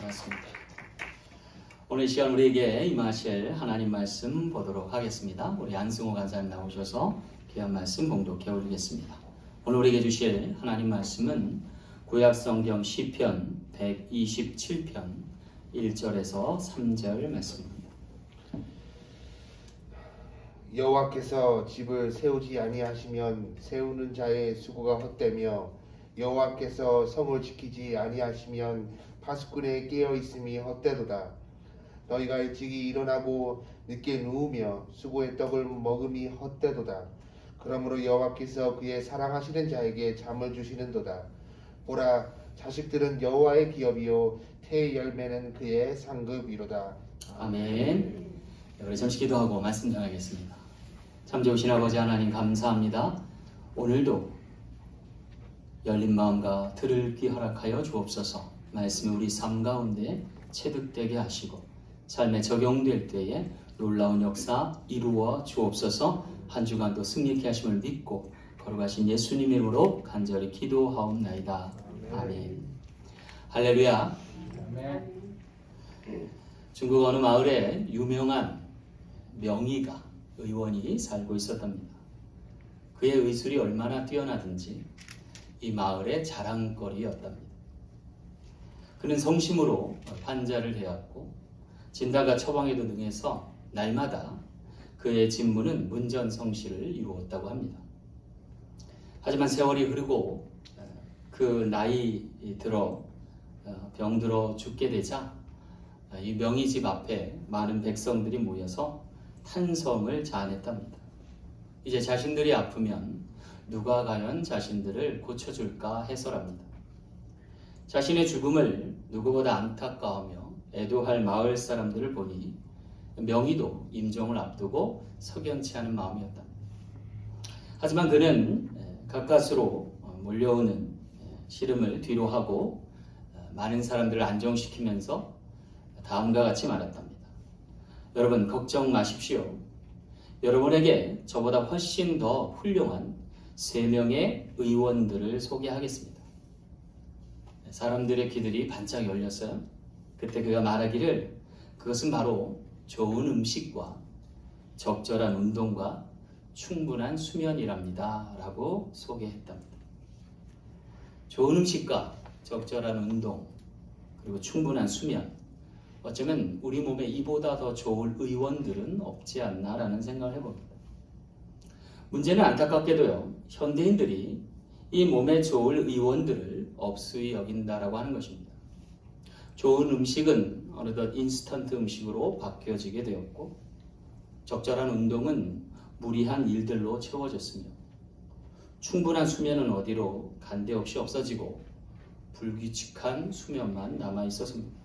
맞습니다. 오늘 이 시간 우리에게 임하실 하나님 말씀 보도록 하겠습니다. 우리 안승호 간사님 나오셔서 귀한 말씀 봉독해 올리겠습니다. 오늘 우리에게 주실 하나님 말씀은 구약성경 시편 127편 1절에서 3절 말씀입니다. 여호와께서 집을 세우지 아니하시면 세우는 자의 수고가 헛되며 여호와께서 성을 지키지 아니하시면 파수꾼의 깨어 있음이 헛되도다. 너희가 일찍이 일어나고 늦게 누우며 수고의 떡을 먹음이 헛되도다. 그러므로 여호와께서 그의 사랑하시는 자에게 잠을 주시는도다. 보라, 자식들은 여호와의 기업이요 태의 열매는 그의 상급이로다. 아멘. 우리 잠시 기도하고 말씀 전하겠습니다. 참 좋으신 아버지 하나님 감사합니다. 오늘도 열린 마음과 들을 귀 허락하여 주옵소서. 말씀이 우리 삶 가운데 체득되게 하시고 삶에 적용될 때에 놀라운 역사 이루어 주옵소서. 한 주간도 승리케 하심을 믿고 거룩하신 예수님 이름으로 간절히 기도하옵나이다. 아멘. 할렐루야. 아멘. 중국 어느 마을에 유명한 명의가 의원이 살고 있었답니다. 그의 의술이 얼마나 뛰어나든지 이 마을의 자랑거리였답니다. 그는 성심으로 환자를 대하고 진단과 처방에도 능해서 날마다 그의 직무는 문전성시를 이루었다고 합니다. 하지만 세월이 흐르고 그 나이 들어 병들어 죽게 되자 이 명의집 앞에 많은 백성들이 모여서 탄성을 자아냈답니다. 이제 자신들이 아프면 누가 과연 자신들을 고쳐줄까 해서랍니다. 자신의 죽음을 누구보다 안타까워하며 애도할 마을 사람들을 보니 명의도 임종을 앞두고 석연치 않은 마음이었답니다. 하지만 그는 가까스로 몰려오는 시름을 뒤로 하고 많은 사람들을 안정시키면서 다음과 같이 말했답니다. 여러분 걱정 마십시오. 여러분에게 저보다 훨씬 더 훌륭한 3명의 의원들을 소개하겠습니다. 사람들의 귀들이 반짝 열렸어요. 그때 그가 말하기를 그것은 바로 좋은 음식과 적절한 운동과 충분한 수면이랍니다. 라고 소개했답니다. 좋은 음식과 적절한 운동 그리고 충분한 수면, 어쩌면 우리 몸에 이보다 더 좋을 의원들은 없지 않나라는 생각을 해봅니다. 문제는 안타깝게도요, 현대인들이 이 몸에 좋을 의원들을 없이 여긴다라고 하는 것입니다. 좋은 음식은 어느덧 인스턴트 음식으로 바뀌어지게 되었고 적절한 운동은 무리한 일들로 채워졌으며 충분한 수면은 어디로 간데없이 없어지고 불규칙한 수면만 남아있었습니다.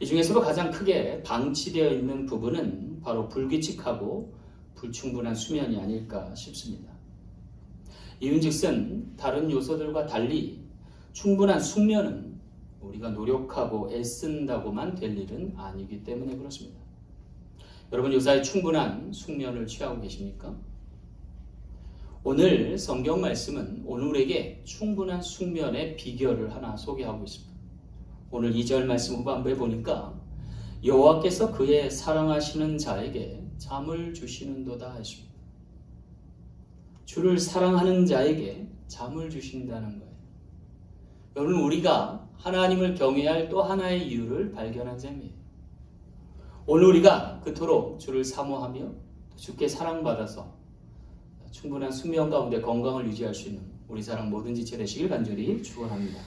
이 중에서도 가장 크게 방치되어 있는 부분은 바로 불규칙하고 불충분한 수면이 아닐까 싶습니다. 이윤즉슨 다른 요소들과 달리 충분한 숙면은 우리가 노력하고 애쓴다고만 될 일은 아니기 때문에 그렇습니다. 여러분 요사이 충분한 숙면을 취하고 계십니까? 오늘 성경 말씀은 오늘에게 충분한 숙면의 비결을 하나 소개하고 있습니다. 오늘 2절 말씀 후반부에 보니까 여호와께서 그의 사랑하시는 자에게 잠을 주시는도다 했습니다. 주를 사랑하는 자에게 잠을 주신다는 거예요. 여러분 우리가 하나님을 경외할 또 하나의 이유를 발견한 셈이에요. 오늘 우리가 그토록 주를 사모하며 주께 사랑받아서 충분한 수면 가운데 건강을 유지할 수 있는 우리 사랑 모든 지체 되시길 간절히 축원합니다.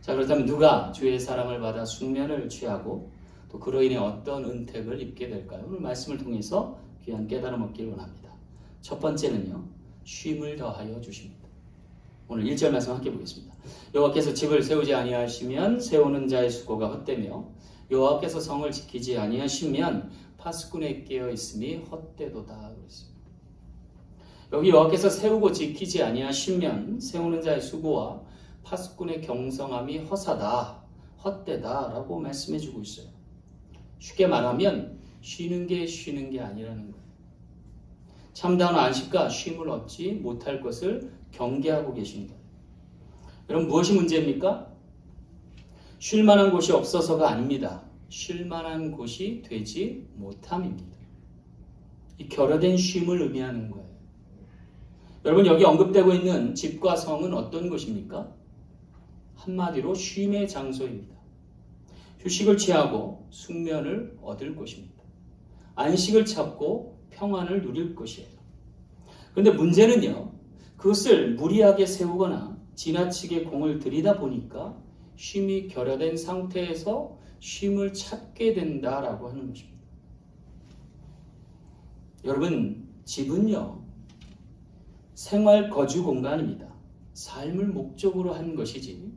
자, 그렇다면 누가 주의 사랑을 받아 숙면을 취하고 또 그로 인해 어떤 은택을 입게 될까요? 오늘 말씀을 통해서 귀한 깨달음 얻기를 원합니다. 첫 번째는요, 쉼을 더하여 주십니다. 오늘 1절 말씀 함께 보겠습니다. 여호와께서 집을 세우지 아니하시면 세우는 자의 수고가 헛되며 여호와께서 성을 지키지 아니하시면 파수꾼의 깨어 있음이 헛되도다 그랬습니다. 여기 여호와께서 세우고 지키지 아니하시면 세우는 자의 수고와 파수꾼의 경성함이 허사다, 헛되다라고 말씀해주고 있어요. 쉽게 말하면 쉬는 게 아니라는 거예요. 참다운 안식과 쉼을 얻지 못할 것을 경계하고 계신 거예요. 여러분 무엇이 문제입니까? 쉴 만한 곳이 없어서가 아닙니다. 쉴 만한 곳이 되지 못함입니다. 이 결여된 쉼을 의미하는 거예요. 여러분, 여기 언급되고 있는 집과 성은 어떤 곳입니까? 한마디로 쉼의 장소입니다. 휴식을 취하고 숙면을 얻을 곳입니다. 안식을 찾고 평안을 누릴 것이에요. 그런데 문제는요, 그것을 무리하게 세우거나 지나치게 공을 들이다 보니까 쉼이 결여된 상태에서 쉼을 찾게 된다라고 하는 것입니다. 여러분, 집은요, 생활 거주 공간입니다. 삶을 목적으로 한 것이지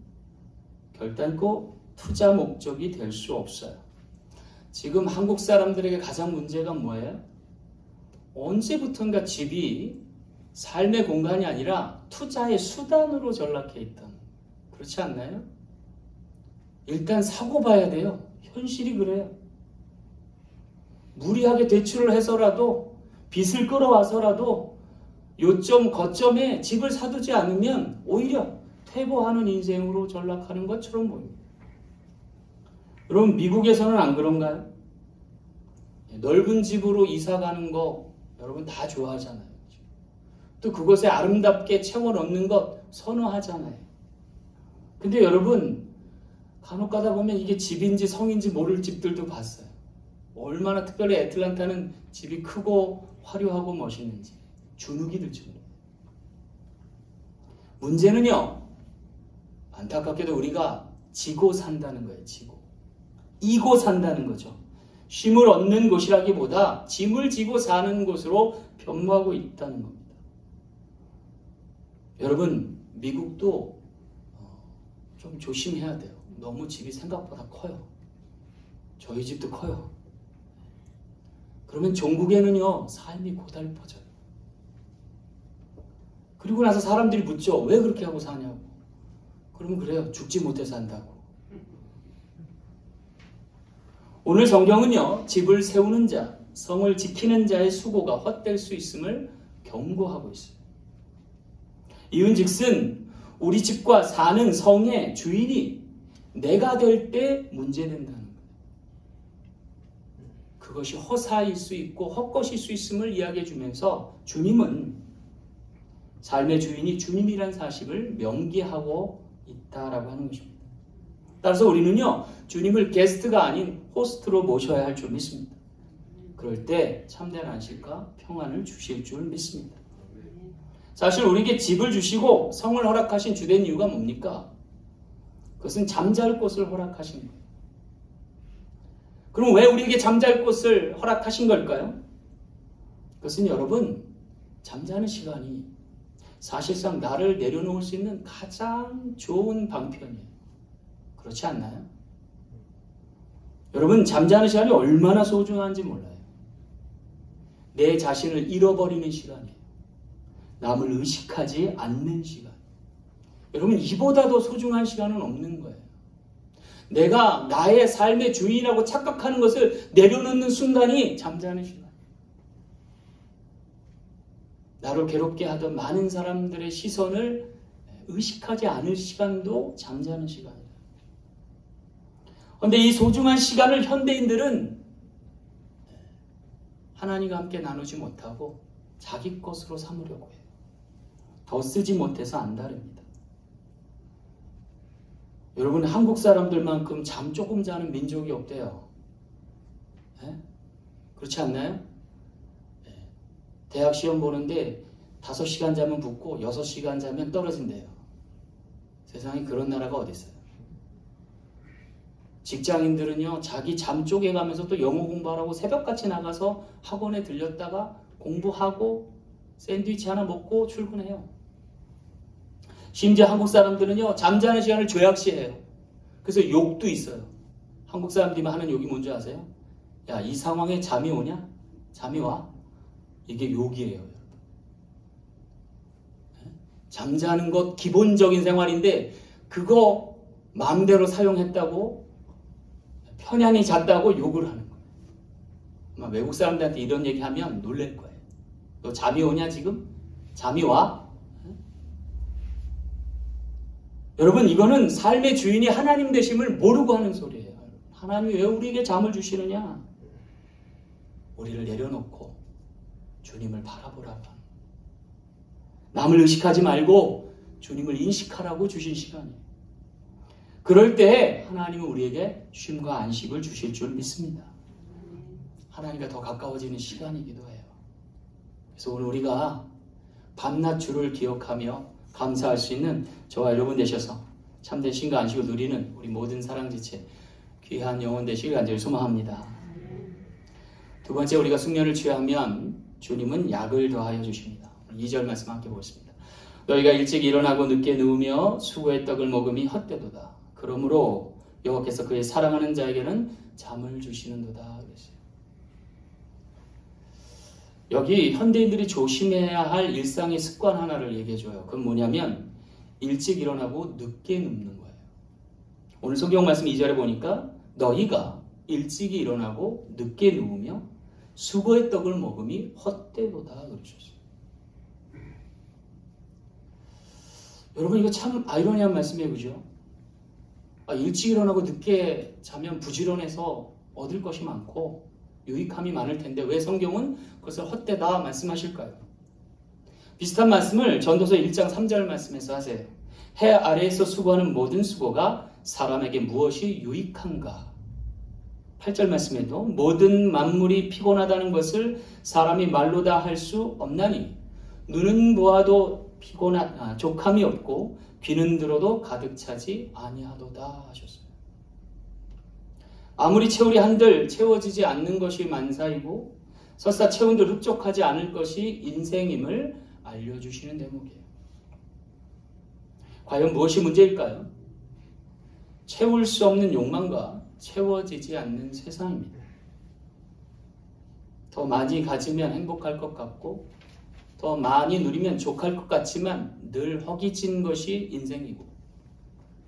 결단코 투자 목적이 될 수 없어요. 지금 한국 사람들에게 가장 문제가 뭐예요? 언제부턴가 집이 삶의 공간이 아니라 투자의 수단으로 전락해 있던, 그렇지 않나요? 일단 사고 봐야 돼요. 현실이 그래요. 무리하게 대출을 해서라도 빚을 끌어와서라도 요점 거점에 집을 사두지 않으면 오히려 퇴보하는 인생으로 전락하는 것처럼 보입니다. 여러분, 미국에서는 안 그런가요? 넓은 집으로 이사 가는 거 여러분 다 좋아하잖아요. 또 그것에 아름답게 채워 넣는 것 선호하잖아요. 근데 여러분, 간혹 가다 보면 이게 집인지 성인지 모를 집들도 봤어요. 얼마나 특별히 애틀란타는 집이 크고 화려하고 멋있는지 주눅이 들 정도예요. 문제는요, 안타깝게도 우리가 지고 산다는 거예요. 이고 산다는 거죠. 쉼을 얻는 곳이라기보다 짐을 지고 사는 곳으로 변모하고 있다는 겁니다. 여러분, 미국도 좀 조심해야 돼요. 너무 집이 생각보다 커요. 저희 집도 커요. 그러면 종국에는요, 삶이 고달퍼져요. 그리고 나서 사람들이 묻죠. 왜 그렇게 하고 사냐고. 그러면 그래요. 죽지 못해서 산다고. 오늘 성경은요, 집을 세우는 자, 성을 지키는 자의 수고가 헛될 수 있음을 경고하고 있어요. 이은즉슨 우리 집과 사는 성의 주인이 내가 될 때 문제된다는 거예요. 그것이 허사일 수 있고 헛것일 수 있음을 이야기해 주면서 주님은 삶의 주인이 주님이란 사실을 명기하고 있다라고 하는 것입니다. 따라서 우리는요, 주님을 게스트가 아닌 호스트로 모셔야 할 줄 믿습니다. 그럴 때 참된 안식과 평안을 주실 줄 믿습니다. 사실 우리에게 집을 주시고 성을 허락하신 주된 이유가 뭡니까? 그것은 잠잘 곳을 허락하신 거예요. 그럼 왜 우리에게 잠잘 곳을 허락하신 걸까요? 그것은 여러분, 잠자는 시간이 사실상 나를 내려놓을 수 있는 가장 좋은 방편이에요. 그렇지 않나요? 여러분, 잠자는 시간이 얼마나 소중한지 몰라요. 내 자신을 잃어버리는 시간이에요. 남을 의식하지 않는 시간. 여러분, 이보다 더 소중한 시간은 없는 거예요. 내가 나의 삶의 주인이라고 착각하는 것을 내려놓는 순간이 잠자는 시간. 나를 괴롭게 하던 많은 사람들의 시선을 의식하지 않을 시간도 잠자는 시간이에요. 그런데 이 소중한 시간을 현대인들은 하나님과 함께 나누지 못하고 자기 것으로 삼으려고 해요. 더 쓰지 못해서 안달입니다. 여러분, 한국 사람들만큼 잠 조금 자는 민족이 없대요. 네? 그렇지 않나요? 네. 대학 시험 보는데 5시간 자면 붙고 6시간 자면 떨어진대요. 세상에 그런 나라가 어디 있어요? 직장인들은요, 자기 잠 쪼개가면서 또 영어 공부하라고 새벽같이 나가서 학원에 들렸다가 공부하고 샌드위치 하나 먹고 출근해요. 심지어 한국 사람들은요, 잠자는 시간을 죄악시해요. 그래서 욕도 있어요. 한국 사람들이 하는 욕이 뭔지 아세요? 야, 이 상황에 잠이 오냐? 잠이 와? 이게 욕이에요. 여러분. 잠자는 것 기본적인 생활인데 그거 마음대로 사용했다고 편향이 잤다고 욕을 하는 거예요. 아마 외국 사람들한테 이런 얘기하면 놀랄 거예요. 너 잠이 오냐 지금? 잠이 와? 여러분, 이거는 삶의 주인이 하나님 되심을 모르고 하는 소리예요. 하나님이 왜 우리에게 잠을 주시느냐? 우리를 내려놓고 주님을 바라보라고 하는, 남을 의식하지 말고 주님을 인식하라고 주신 시간이에요. 그럴 때 하나님은 우리에게 쉼과 안식을 주실 줄 믿습니다. 하나님과 더 가까워지는 시간이기도 해요. 그래서 오늘 우리가 밤낮 주를 기억하며 감사할 수 있는 저와 여러분 되셔서 참된 쉼과 안식을 누리는 우리 모든 사랑지체 귀한 영혼 되시길 간절히 소망합니다. 두 번째, 우리가 숙련을 취하면 주님은 약을 더하여 주십니다. 2절 말씀 함께 보겠습니다. 너희가 일찍 일어나고 늦게 누우며 수고의 떡을 먹음이 헛되도다. 그러므로 여호와께서 그의 사랑하는 자에게는 잠을 주시는도다. 그랬어요. 여기 현대인들이 조심해야 할 일상의 습관 하나를 얘기해줘요. 그건 뭐냐면 일찍 일어나고 늦게 눕는 거예요. 오늘 성경 말씀 2절에 보니까 너희가 일찍이 일어나고 늦게 누우며 수고의 떡을 먹음이 헛되도다 그러셨어요. 여러분, 이거 참 아이러니한 말씀이에요. 그죠? 일찍 일어나고 늦게 자면 부지런해서 얻을 것이 많고 유익함이 많을 텐데 왜 성경은 그것을 헛되다 말씀하실까요? 비슷한 말씀을 전도서 1장 3절 말씀에서 하세요. 해 아래에서 수고하는 모든 수고가 사람에게 무엇이 유익한가? 8절 말씀에도 모든 만물이 피곤하다는 것을 사람이 말로 다 할 수 없나니 눈은 보아도 족함이 없고 귀는 들어도 가득 차지 아니하도다 하셨어요. 아무리 채우리 한들 채워지지 않는 것이 만사이고 설사 채운들 흡족하지 않을 것이 인생임을 알려주시는 대목이에요. 과연 무엇이 문제일까요? 채울 수 없는 욕망과 채워지지 않는 세상입니다. 더 많이 가지면 행복할 것 같고 더 많이 누리면 족할 것 같지만 늘 허기진 것이 인생이고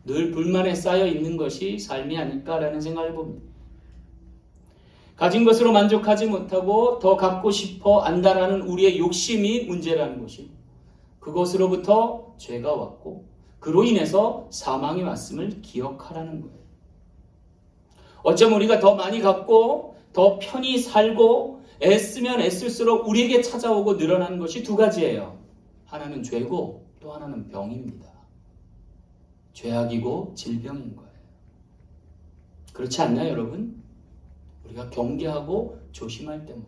늘 불만에 쌓여 있는 것이 삶이 아닐까라는 생각을 봅니다. 가진 것으로 만족하지 못하고 더 갖고 싶어 안다라는 우리의 욕심이 문제라는 것이고 그것으로부터 죄가 왔고 그로 인해서 사망이 왔음을 기억하라는 거예요. 어쩌면 우리가 더 많이 갖고 더 편히 살고 애쓰면 애쓸수록 우리에게 찾아오고 늘어나는 것이 두 가지예요. 하나는 죄고 또 하나는 병입니다. 죄악이고 질병인 거예요. 그렇지 않나요, 여러분? 우리가 경계하고 조심할 때문에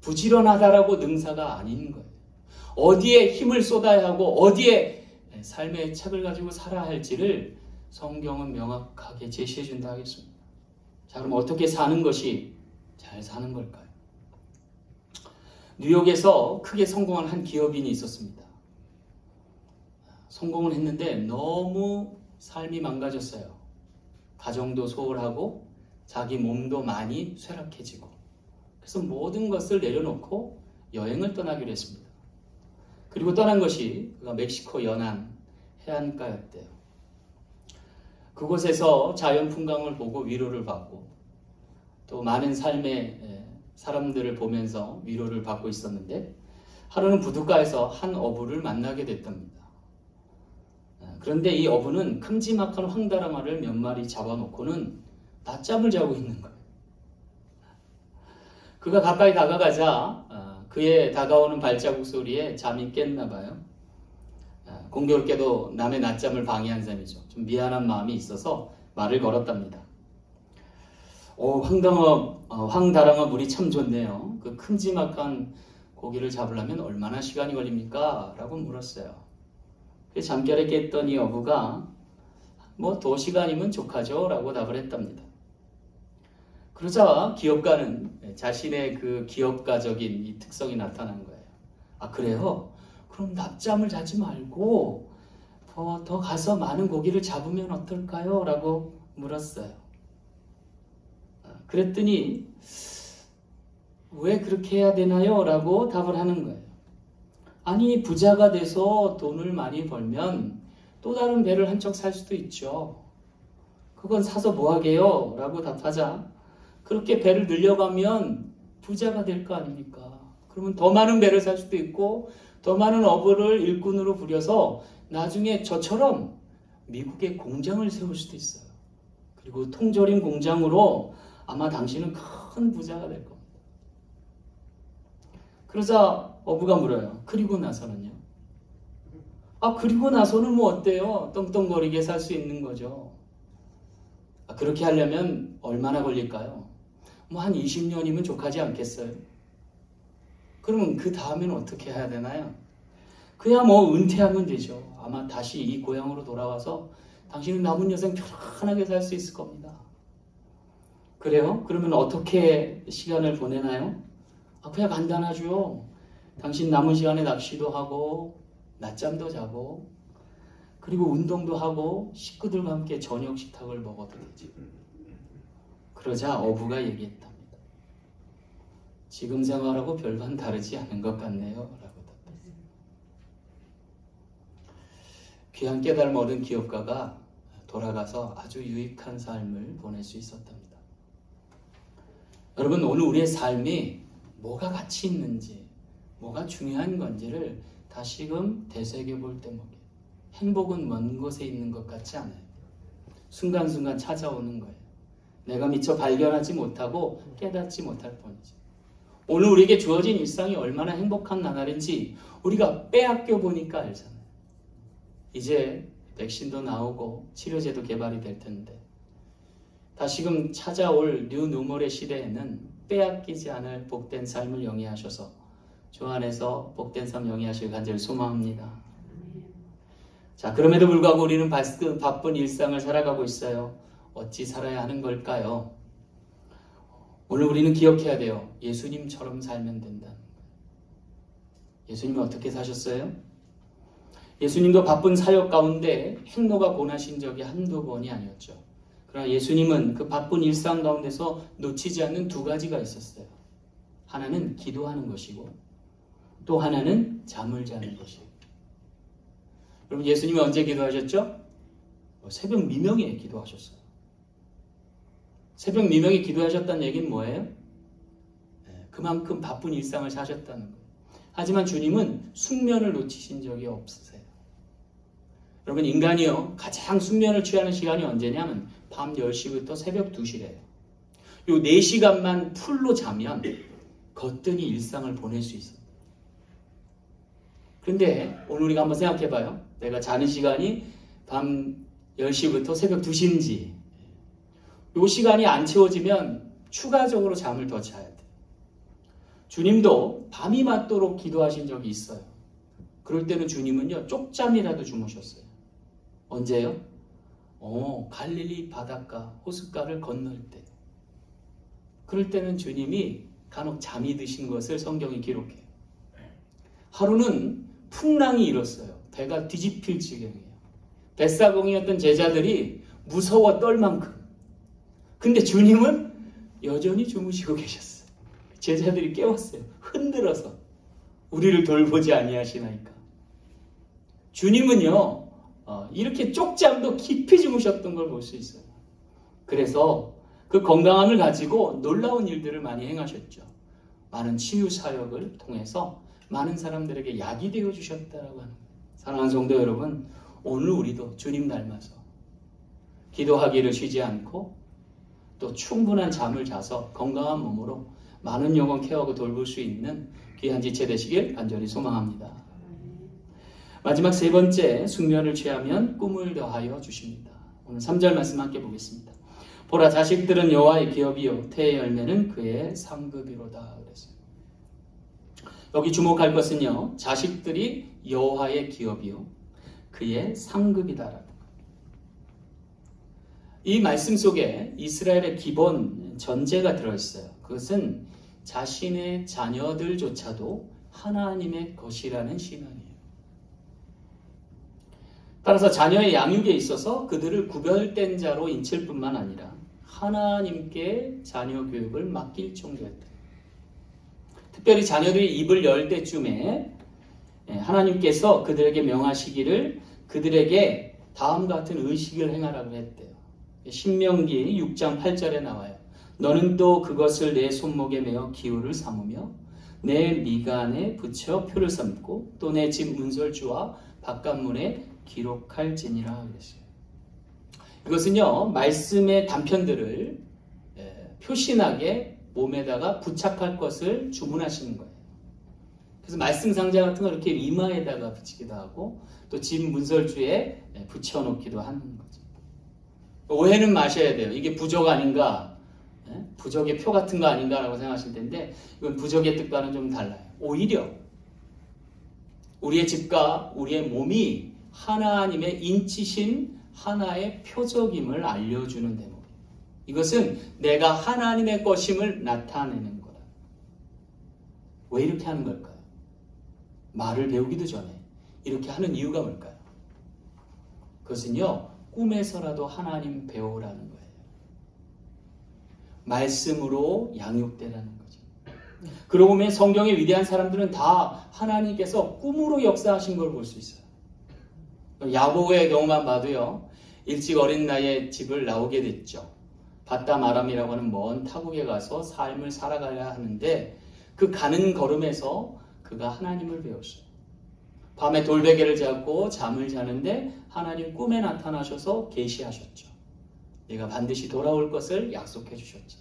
부지런하다라고 능사가 아닌 거예요. 어디에 힘을 쏟아야 하고 어디에 삶의 책을 가지고 살아야 할지를 성경은 명확하게 제시해 준다 하겠습니다. 자, 그럼 어떻게 사는 것이 잘 사는 걸까요? 뉴욕에서 크게 성공한 한 기업인이 있었습니다. 성공을 했는데 너무 삶이 망가졌어요. 가정도 소홀하고 자기 몸도 많이 쇠락해지고 그래서 모든 것을 내려놓고 여행을 떠나기로 했습니다. 그리고 떠난 것이 그가 멕시코 연안 해안가였대요. 그곳에서 자연 풍광을 보고 위로를 받고 또 많은 삶의 사람들을 보면서 위로를 받고 있었는데 하루는 부둣가에서 한 어부를 만나게 됐답니다. 그런데 이 어부는 큼지막한 황다랑어를 몇 마리 잡아놓고는 낮잠을 자고 있는 거예요. 그가 가까이 다가가자 그의 다가오는 발자국 소리에 잠이 깼나 봐요. 공교롭게도 남의 낮잠을 방해한 셈이죠. 좀 미안한 마음이 있어서 말을 걸었답니다. 황다랑어 물이 참 좋네요. 그 큼지막한 고기를 잡으려면 얼마나 시간이 걸립니까? 라고 물었어요. 잠결에 깼던 이 어부가 2시간이면 족하죠? 라고 답을 했답니다. 그러자 기업가는 자신의 그 기업가적인 이 특성이 나타난 거예요. 아, 그래요? 그럼 낮잠을 자지 말고 더 가서 많은 고기를 잡으면 어떨까요? 라고 물었어요. 그랬더니 왜 그렇게 해야 되나요? 라고 답을 하는 거예요. 아니, 부자가 돼서 돈을 많이 벌면 또 다른 배를 한 척 살 수도 있죠. 그건 사서 뭐하게요? 라고 답하자 그렇게 배를 늘려가면 부자가 될 거 아닙니까? 그러면 더 많은 배를 살 수도 있고 더 많은 어부를 일꾼으로 부려서 나중에 저처럼 미국에 공장을 세울 수도 있어요. 그리고 통조림 공장으로 아마 당신은 큰 부자가 될 겁니다. 그러자 어부가 물어요. 그리고 나서는요? 그리고 나서는 뭐 어때요? 떵떵거리게 살 수 있는 거죠. 그렇게 하려면 얼마나 걸릴까요? 뭐 한 20년이면 족하지 않겠어요? 그러면 그 다음에는 어떻게 해야 되나요? 그야 뭐 은퇴하면 되죠. 아마 다시 이 고향으로 돌아와서 당신은 남은 여생 편안하게 살 수 있을 겁니다. 그래요? 그러면 어떻게 시간을 보내나요? 그냥 간단하죠. 당신 남은 시간에 낚시도 하고 낮잠도 자고 그리고 운동도 하고 식구들과 함께 저녁 식탁을 먹어도 되지. 그러자 어부가 얘기했답니다. 지금 생활하고 별반 다르지 않은 것 같네요. 라고 답했어요. 귀한 깨달음 얻은 기업가가 돌아가서 아주 유익한 삶을 보낼 수 있었답니다. 여러분, 오늘 우리의 삶이 뭐가 가치 있는지, 뭐가 중요한 건지를 다시금 되새겨볼 때목에 행복은 먼 곳에 있는 것 같지 않아요. 순간순간 찾아오는 거예요. 내가 미처 발견하지 못하고 깨닫지 못할 뿐이지. 오늘 우리에게 주어진 일상이 얼마나 행복한 나날인지 우리가 빼앗겨 보니까 알잖아요. 이제 백신도 나오고 치료제도 개발이 될 텐데 다시금 찾아올 뉴노멀의 시대에는 빼앗기지 않을 복된 삶을 영위하셔서 주 안에서 복된 삶 영위하실 간절히 소망합니다. 자, 그럼에도 불구하고 우리는 바쁜 일상을 살아가고 있어요. 어찌 살아야 하는 걸까요? 오늘 우리는 기억해야 돼요. 예수님처럼 살면 된다는 거예요. 예수님은 어떻게 사셨어요? 예수님도 바쁜 사역 가운데 행로가 고나신 적이 한두 번이 아니었죠. 그러나 예수님은 그 바쁜 일상 가운데서 놓치지 않는 두 가지가 있었어요. 하나는 기도하는 것이고 또 하나는 잠을 자는 것이에요. 여러분, 예수님이 언제 기도하셨죠? 새벽 미명에 기도하셨어요. 새벽 미명에 기도하셨다는 얘기는 뭐예요? 그만큼 바쁜 일상을 사셨다는 거예요. 하지만 주님은 숙면을 놓치신 적이 없으세요. 여러분, 인간이요 가장 숙면을 취하는 시간이 언제냐면 밤 10시부터 새벽 2시래요. 요 4시간만 풀로 자면 거뜬히 일상을 보낼 수 있어요. 그런데 오늘 우리가 한번 생각해봐요. 내가 자는 시간이 밤 10시부터 새벽 2시인지 요 시간이 안 채워지면 추가적으로 잠을 더 자야 돼요. 주님도 밤이 맞도록 기도하신 적이 있어요. 그럴 때는 주님은요 쪽잠이라도 주무셨어요. 언제요? 갈릴리 바닷가 호숫가를 건널 때. 그럴 때는 주님이 간혹 잠이 드신 것을 성경이 기록해요. 하루는 풍랑이 일었어요. 배가 뒤집힐 지경이에요. 뱃사공이었던 제자들이 무서워 떨 만큼. 근데 주님은 여전히 주무시고 계셨어요. 제자들이 깨웠어요. 흔들어서. 우리를 돌보지 아니하시나이까. 주님은요 이렇게 쪽잠도 깊이 주무셨던 걸 볼 수 있어요. 그래서 그 건강함을 가지고 놀라운 일들을 많이 행하셨죠. 많은 치유 사역을 통해서 많은 사람들에게 약이 되어 주셨다라고 하는 거예요. 사랑하는 성도 여러분, 오늘 우리도 주님 닮아서 기도하기를 쉬지 않고 또 충분한 잠을 자서 건강한 몸으로 많은 영혼 케어하고 돌볼 수 있는 귀한 지체 되시길 간절히 소망합니다. 마지막 세 번째, 숙면을 취하면 꿈을 더하여 주십니다. 오늘 3절 말씀 함께 보겠습니다. 보라, 자식들은 여호와의 기업이요 태의 열매는 그의 상급이로다 그랬어요. 여기 주목할 것은요, 자식들이 여호와의 기업이요 그의 상급이다라는 거예요. 이 말씀 속에 이스라엘의 기본 전제가 들어있어요. 그것은 자신의 자녀들조차도 하나님의 것이라는 신앙이에요. 따라서 자녀의 양육에 있어서 그들을 구별된 자로 인칠 뿐만 아니라 하나님께 자녀 교육을 맡길 정도였다. 특별히 자녀들이 입을 열 때쯤에 하나님께서 그들에게 명하시기를 그들에게 다음과 같은 의식을 행하라고 했대요. 신명기 6장 8절에 나와요. 너는 또 그것을 내 손목에 메어 기호를 삼으며 내 미간에 붙여 표를 삼고 또 내 집 문설주와 바깥문에 기록할지니라 그랬어요. 이것은요, 말씀의 단편들을 표신하게 몸에다가 부착할 것을 주문하시는 거예요. 그래서 말씀 상자 같은 거 이렇게 이마에다가 붙이기도 하고 또 집 문설주에 붙여놓기도 하는 거죠. 오해는 마셔야 돼요. 이게 부적 아닌가, 부적의 표 같은 거 아닌가라고 생각하실 텐데 이건 부적의 뜻과는 좀 달라요. 오히려 우리의 집과 우리의 몸이 하나님의 인치신 하나의 표적임을 알려주는 대목. 이것은 내가 하나님의 것임을 나타내는 거다. 왜 이렇게 하는 걸까요? 말을 배우기도 전에 이렇게 하는 이유가 뭘까요? 그것은요, 꿈에서라도 하나님 배우라는 거예요. 말씀으로 양육되라는 거죠. 그러고 보면 성경의 위대한 사람들은 다 하나님께서 꿈으로 역사하신 걸 볼 수 있어요. 야고보의 경우만 봐도요, 일찍 어린 나이에 집을 나오게 됐죠. 바담 아람이라고 하는 먼 타국에 가서 삶을 살아가야 하는데 그 가는 걸음에서 그가 하나님을 배웠어요. 밤에 돌베개를 잡고 잠을 자는데 하나님 꿈에 나타나셔서 계시하셨죠. 내가 반드시 돌아올 것을 약속해 주셨죠.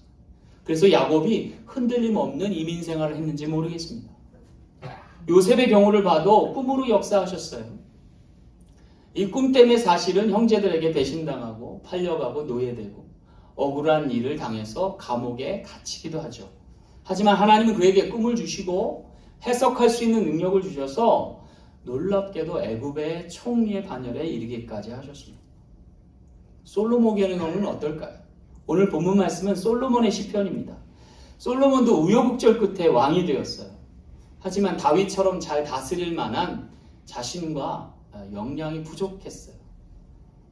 그래서 야곱이 흔들림 없는 이민 생활을 했는지 모르겠습니다. 요셉의 경우를 봐도 꿈으로 역사하셨어요. 이 꿈 때문에 사실은 형제들에게 배신당하고 팔려가고 노예되고 억울한 일을 당해서 감옥에 갇히기도 하죠. 하지만 하나님은 그에게 꿈을 주시고 해석할 수 있는 능력을 주셔서 놀랍게도 애굽의 총리의 반열에 이르기까지 하셨습니다. 솔로몬의 경우는 어떨까요? 오늘 본문 말씀은 솔로몬의 시편입니다. 솔로몬도 우여곡절 끝에 왕이 되었어요. 하지만 다윗처럼 잘 다스릴 만한 자신과 역량이 부족했어요.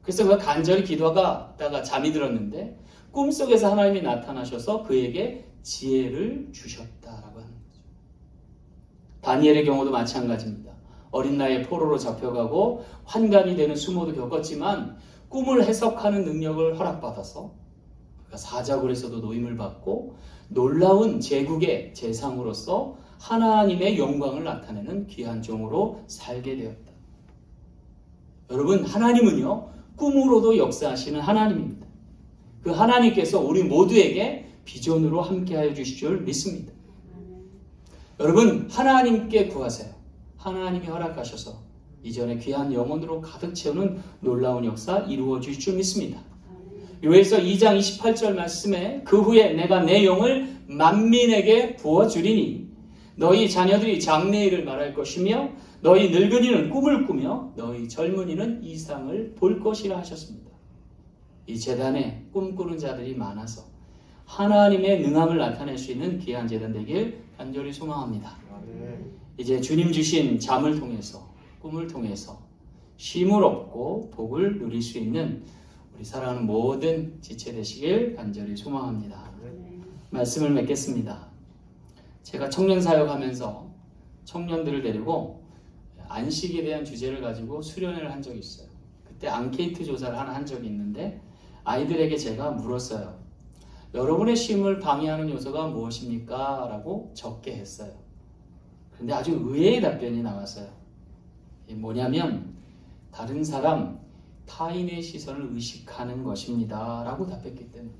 그래서 그가 간절히 기도하다가 잠이 들었는데 꿈속에서 하나님이 나타나셔서 그에게 지혜를 주셨다라고 하는 거죠. 다니엘의 경우도 마찬가지입니다. 어린 나이에 포로로 잡혀가고 환관이 되는 수모도 겪었지만 꿈을 해석하는 능력을 허락받아서 그가 사자굴에서도 노임을 받고 놀라운 제국의 재상으로서 하나님의 영광을 나타내는 귀한 종으로 살게 되었다. 여러분, 하나님은요, 꿈으로도 역사하시는 하나님입니다. 그 하나님께서 우리 모두에게 비전으로 함께하여 주실 줄 믿습니다. 여러분, 하나님께 구하세요. 하나님이 허락하셔서 이전에 귀한 영혼으로 가득 채우는 놀라운 역사 이루어 주실 줄 믿습니다. 요엘서 2장 28절 말씀에 그 후에 내가 내 영을 만민에게 부어주리니 너희 자녀들이 장래일을 말할 것이며 너희 늙은이는 꿈을 꾸며 너희 젊은이는 이상을 볼 것이라 하셨습니다. 이 제단에 꿈꾸는 자들이 많아서 하나님의 능함을 나타낼 수 있는 귀한 제단 되길 간절히 소망합니다. 이제 주님 주신 잠을 통해서 꿈을 통해서 쉼을 얻고 복을 누릴 수 있는 우리 사랑하는 모든 지체 되시길 간절히 소망합니다. 말씀을 맺겠습니다. 제가 청년 사역하면서 청년들을 데리고 안식에 대한 주제를 가지고 수련회를 한 적이 있어요. 그때 앙케이트 조사를 하나 한 적이 있는데 아이들에게 제가 물었어요. 여러분의 쉼을 방해하는 요소가 무엇입니까? 라고 적게 했어요. 그런데 아주 의외의 답변이 나왔어요. 뭐냐면 다른 사람, 타인의 시선을 의식하는 것입니다. 라고 답했기 때문에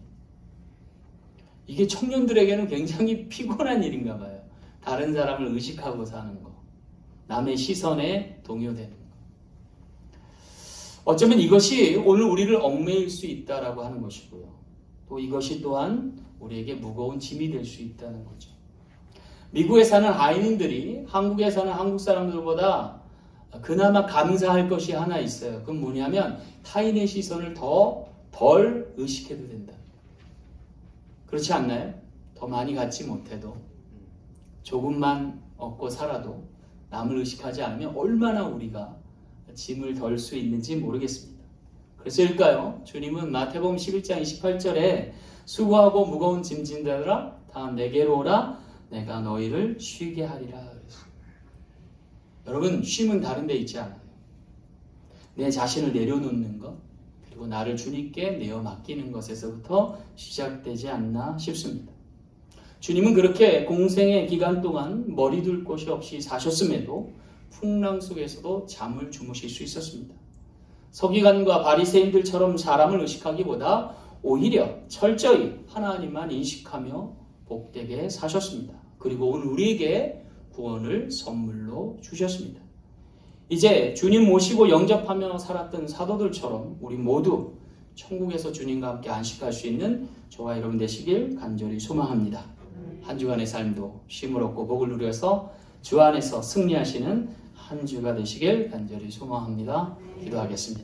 이게 청년들에게는 굉장히 피곤한 일인가 봐요. 다른 사람을 의식하고 사는 거. 남의 시선에 동요되는 거. 어쩌면 이것이 오늘 우리를 얽매일 수 있다라고 하는 것이고요. 또 이것이 또한 우리에게 무거운 짐이 될 수 있다는 거죠. 미국에 사는 한인들이 한국에 사는 한국 사람들보다 그나마 감사할 것이 하나 있어요. 그건 뭐냐면 타인의 시선을 덜 의식해도 된다. 그렇지 않나요? 더 많이 갖지 못해도 조금만 얻고 살아도 남을 의식하지 않으면 얼마나 우리가 짐을 덜 수 있는지 모르겠습니다. 그래서일까요? 주님은 마태복음 11장 28절에 수고하고 무거운 짐 진 자들아 다 내게로 오라 내가 너희를 쉬게 하리라 그랬어요. 여러분, 쉼은 다른 데 있지 않아요. 내 자신을 내려놓는 것 그리고 나를 주님께 내어 맡기는 것에서부터 시작되지 않나 싶습니다. 주님은 그렇게 공생의 기간 동안 머리 둘 곳이 없이 사셨음에도 풍랑 속에서도 잠을 주무실 수 있었습니다. 서기관과 바리새인들처럼 사람을 의식하기보다 오히려 철저히 하나님만 인식하며 복되게 사셨습니다. 그리고 오늘 우리에게 구원을 선물로 주셨습니다. 이제 주님 모시고 영접하며 살았던 사도들처럼 우리 모두 천국에서 주님과 함께 안식할 수 있는 저와 여러분 되시길 간절히 소망합니다. 한 주간의 삶도 쉼을 얻고 복을 누려서 주 안에서 승리하시는 한 주가 되시길 간절히 소망합니다. 기도하겠습니다.